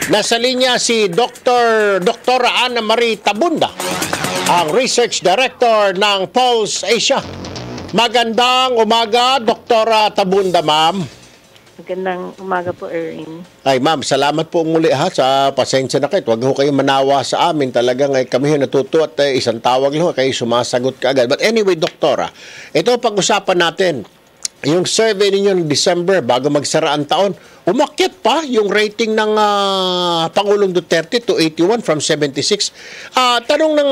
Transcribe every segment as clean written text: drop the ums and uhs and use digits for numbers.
Nasa linya si Doktora Ana Marie Tabunda, ang Research Director ng Pulse Asia. Magandang umaga, Doktora Tabunda, ma'am. Magandang umaga po, Erin. Ay, ma'am, salamat po muli sa pasensya na kayo. Huwag ho kayong manawa sa amin. Talagang kami natuto at isang tawag lang kayo sumasagot ka agad. But anyway, Doktora, ito pag-usapan natin. Yung survey ninyo ng December bago magsara ang taon, umakyat pa yung rating ng Pangulong Duterte to 81 from 76. Tanong ng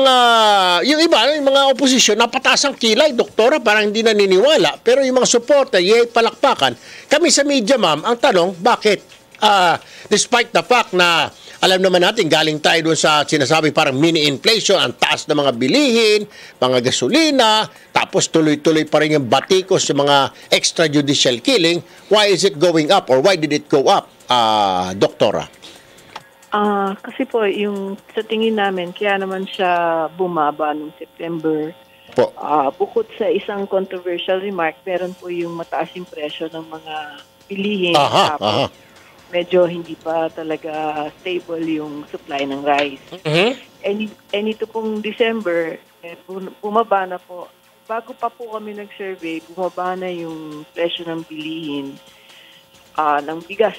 yung iba, yung mga oposisyon, napataas ang kilay, Doktora, parang hindi naniniwala. Pero yung mga supporter, palakpakan. Kami sa media, ma'am, ang tanong, bakit? Despite the fact na alam naman natin, galing tayo doon sa sinasabi parang mini-inflation, ang taas ng mga bilihin, mga gasolina, tapos tuloy-tuloy pa rin yung batikos, yung mga extrajudicial killing. Why is it going up or why did it go up, Doktora? Kasi po, yung sa tingin namin, kaya naman siya bumaba noong September. Po. Bukod sa isang controversial remark, meron po yung mataas yung presyo ng mga bilihin. Tapos, medyo hindi pa talaga stable yung supply ng rice. And ito pong December, bumaba na po. Bago pa po kami nag-survey, bumaba na yung presyo ng bilihin ng bigas.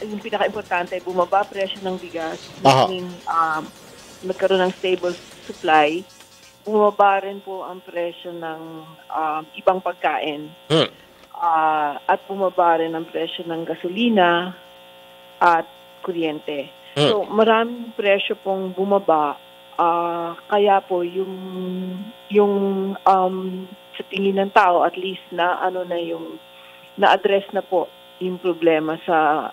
Yung pinaka-importante, bumaba presyo ng bigas. Nagkaroon ng stable supply. Bumaba rin po ang presyo ng ibang pagkain. At bumaba rin ang presyo ng gasolina at kuryente. So, maraming presyo pong bumaba. Kaya po, yung sa tingin ng tao, at least na na-address na po yung problema sa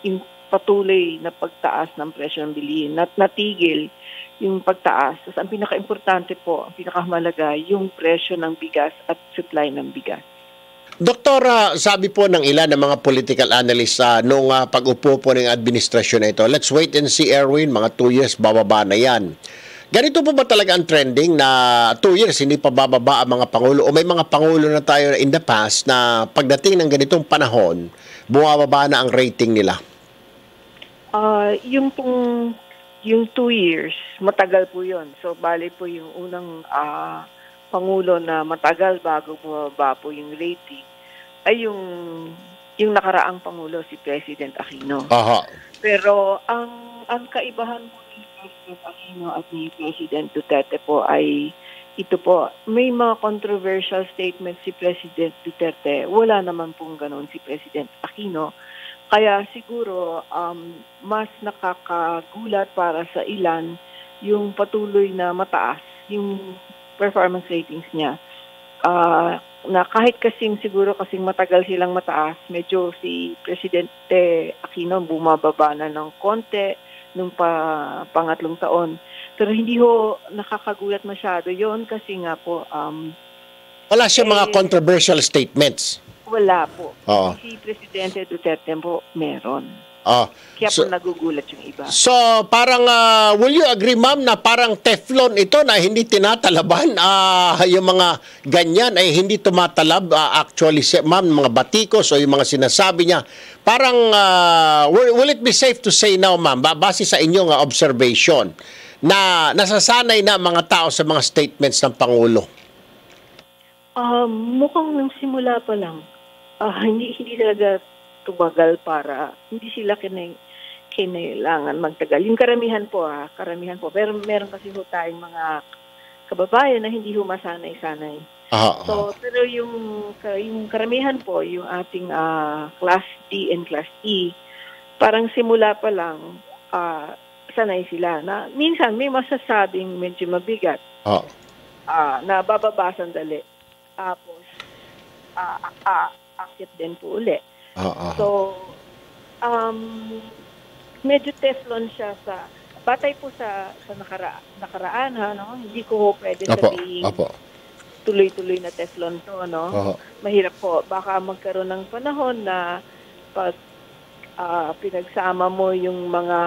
yung patuloy na pagtaas ng presyo ng bilihin. Natigil yung pagtaas. Tapos ang pinaka-importante po, ang pinakamalaga, yung presyo ng bigas at supply ng bigas. Doktora, sabi po ng ilan ng mga political analysts nung pag-upo po ng administrasyon na ito, let's wait and see, Erwin, mga 2 years, bababa na yan. Ganito po ba talaga ang trending na 2 years, hindi pa bababa ang mga pangulo? O may mga pangulo na tayo in the past na pagdating ng ganitong panahon, bumababa na ang rating nila? Yung 2 years, matagal po yun. So, bali po yung unang pangulo na matagal bago bumaba po yung rating ay yung nakaraang pangulo, si President Aquino. Pero ang kaibahan po ni President Aquino at ni President Duterte po ay ito po, may mga controversial statements si President Duterte. Wala naman pong ganun si President Aquino. Kaya siguro mas nakakagulat para sa ilan yung patuloy na mataas yung performance ratings niya. Na kahit siguro matagal silang mataas, medyo si Presidente Aquino bumababa na ng konti nung pangatlong taon. Pero hindi ho nakakagulat masyado yon kasi nga po wala siya mga controversial statements. Wala po. Si Presidente Duterte po meron. Kaya po nagugulat yung iba. So, parang, will you agree, ma'am, na parang Teflon ito na hindi tinatalaban? Yung mga ganyan ay hindi tumatalab. Actually, ma'am, mga batikos o yung mga sinasabi niya. Parang, will it be safe to say now, ma'am, base sa inyong observation, na nasasanay na mga tao sa mga statements ng Pangulo? Mukhang nang simula pa lang. Hindi talaga tumagal para hindi sila kinailangan magtagal. Yung karamihan po. Pero meron kasi ho tayong mga kababayan na hindi ho masanay-sanay. Pero yung karamihan po, yung ating Class D and Class E, parang simula pa lang, sanay sila. Na, minsan may masasabing medyo mabigat na bababa sandali. Tapos, akit din po uli. So, medyo Teflon siya sa batay po sa nakaraan no? Hindi ko pwede sabihin tuloy-tuloy na Teflon to, no? Mahirap po. Baka magkaroon ng panahon na pag pinagsama mo yung mga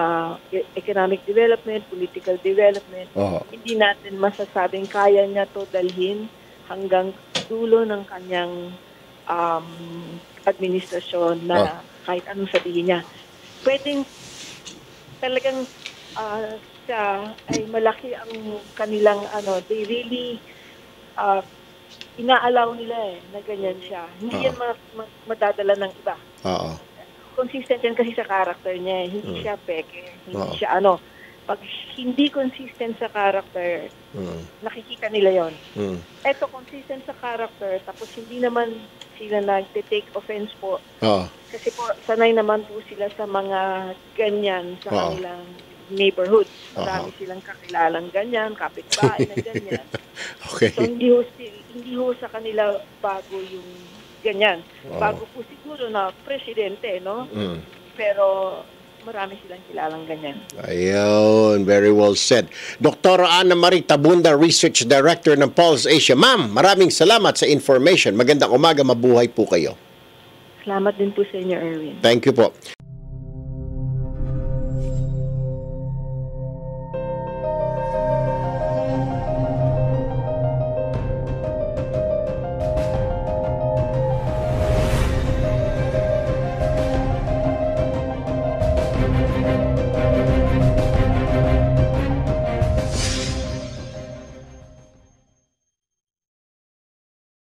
economic development, political development, hindi natin masasabing kaya niya to dalhin hanggang dulo ng kanyang administrasyon na kahit anong sabihin niya. pwedeng talagang siya ay malaki ang kanilang they really inaalaw nila na ganyan siya. Hindi yan madadala ng iba. Oo. Consistent yan kasi sa character niya. Hindi siya peke. Hindi siya Pag hindi consistent sa character, nakikita nila yon. Eto, consistent sa character, tapos hindi naman sila nag-take offense po. Kasi po, sanay naman po sila sa mga ganyan sa kanilang neighborhood. Marami silang kakilalang ganyan, kapitbahay na ganyan. Okay. So, hindi ho sa kanila bago yung ganyan. Bago po siguro na presidente, no? Pero marami silang kilalang ganyan. Ayun, very well said. Dr. Ana Marie Tabunda, Research Director ng Pulse Asia. Ma'am, maraming salamat sa information. Magandang umaga, mabuhay po kayo. Salamat din po sa inyo, Erwin. Thank you po.